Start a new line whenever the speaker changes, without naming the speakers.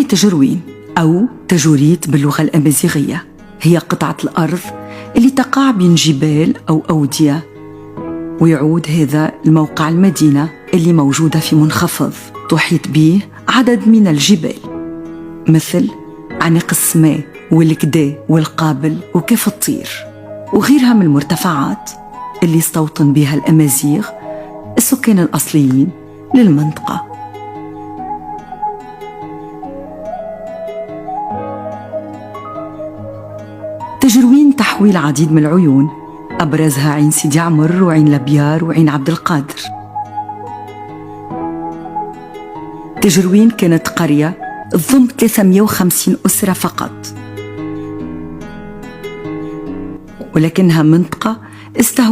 تجروين أو تجوريت باللغة الأمازيغية هي قطعة الأرض اللي تقع بين جبال أو أودية، ويعود هذا الموقع المدينة اللي موجودة في منخفض تحيط به عدد من الجبال مثل عنق السماء والكدا والقابل وكيف الطير وغيرها من المرتفعات اللي استوطن بها الأمازيغ السكان الأصليين للمنطقة. تجروين تحوي العديد من العيون أبرزها عين سيدي عمر وعين لبيار وعين عبد القادر. تجروين كانت قرية تضم 350 أسرة فقط، ولكنها منطقة استهوت